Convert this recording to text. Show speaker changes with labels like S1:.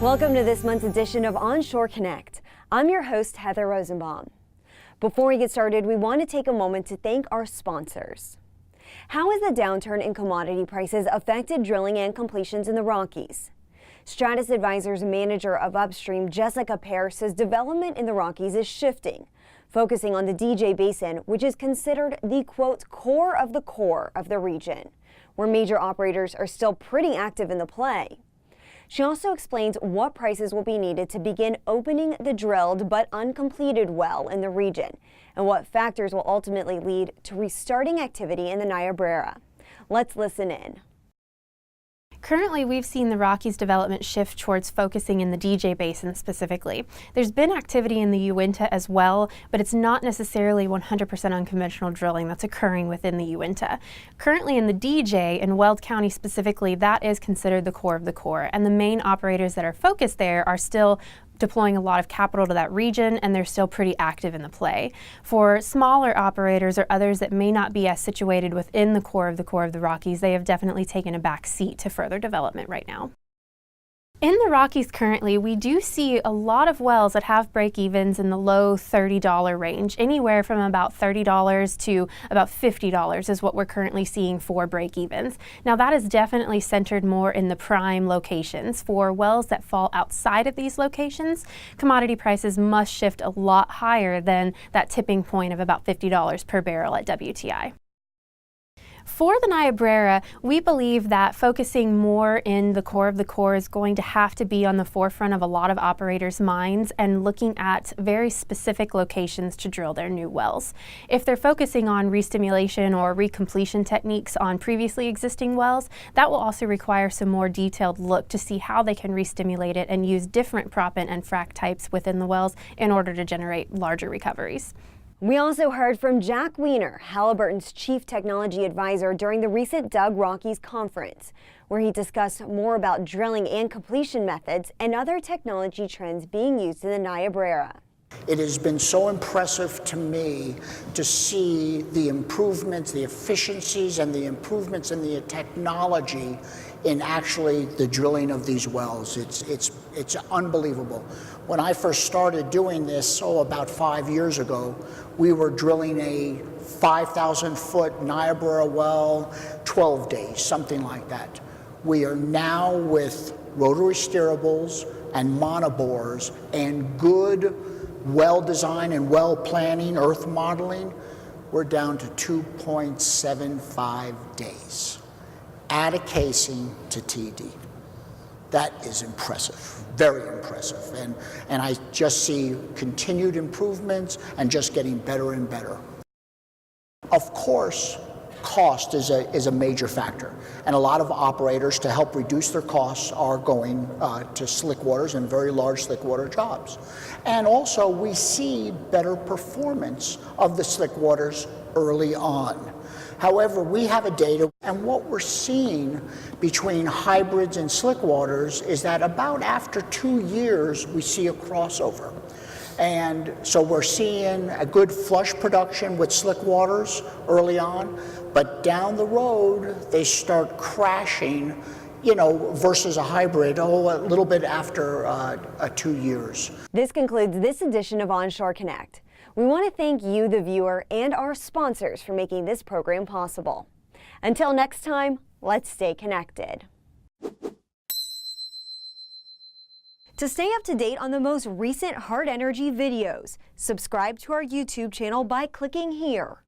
S1: Welcome to this month's edition of Onshore Connect. I'm your host, Heather Rosenbaum. Before we get started, we want to take a moment to thank our sponsors. How has the downturn in commodity prices affected drilling and completions in the Rockies? Stratus Advisors Manager of Upstream, Jessica Pear, says development in the Rockies is shifting, focusing on the DJ Basin, which is considered the, quote, core of the region, where major operators are still pretty active in the play. She also explains what prices will be needed to begin opening the drilled but uncompleted well in the region, and what factors will ultimately lead to restarting activity in the Niobrara. Let's listen in.
S2: Currently, we've seen the Rockies development shift towards focusing in the DJ Basin specifically. There's been activity in the Uinta as well, but it's not necessarily 100% unconventional drilling that's occurring within the Uinta. Currently in the DJ, in Weld County specifically, that is considered the core of the core, and the main operators that are focused there are still deploying a lot of capital to that region, and they're still pretty active in the play. For smaller operators or others that may not be as situated within the core of the Rockies, they have definitely taken a back seat to further development right now. In the Rockies currently, we do see a lot of wells that have break-evens in the low $30 range, anywhere from about $30 to about $50 is what we're currently seeing for break-evens. Now that is definitely centered more in the prime locations. For wells that fall outside of these locations, commodity prices must shift a lot higher than that tipping point of about $50 per barrel at WTI. For the Niobrara, we believe that focusing more in the core of the core is going to have to be on the forefront of a lot of operators' minds and looking at very specific locations to drill their new wells. If they're focusing on restimulation or recompletion techniques on previously existing wells, that will also require some more detailed look to see how they can restimulate it and use different proppant and frac types within the wells in order to generate larger recoveries.
S1: We also heard from Jack Weiner, Halliburton's Chief Technology Advisor, during the recent DUC Rockies conference, where he discussed more about drilling and completion methods and other technology trends being used in the Niobrara.
S3: It has been so impressive to me to see the improvements, the efficiencies, and the improvements in the technology in actually the drilling of these wells. It's unbelievable. When I first started doing this, about 5 years ago, we were drilling a 5,000-foot Niobrara well, 12 days, something like that. We are now with rotary steerables and monobores and good well design and well planning, earth modeling, we're down to 2.75 days. Add a casing to TD. That is impressive, very impressive. And I just see continued improvements and just getting better and better. Of course, cost is a major factor, and a lot of operators, to help reduce their costs, are going to slickwaters and very large slickwater jobs. And also we see better performance of the slickwaters early on. However, we have a data, and what we're seeing between hybrids and slickwaters is that about after 2 years we see a crossover. And so we're seeing a good flush production with slickwaters early on, but down the road they start crashing, versus a hybrid, a little bit after 2 years.
S1: This concludes this edition of Onshore Connect. We want to thank you, the viewer, and our sponsors for making this program possible. Until next time, let's stay connected. To stay up to date on the most recent HARTENERGY videos, subscribe to our YouTube channel by clicking here.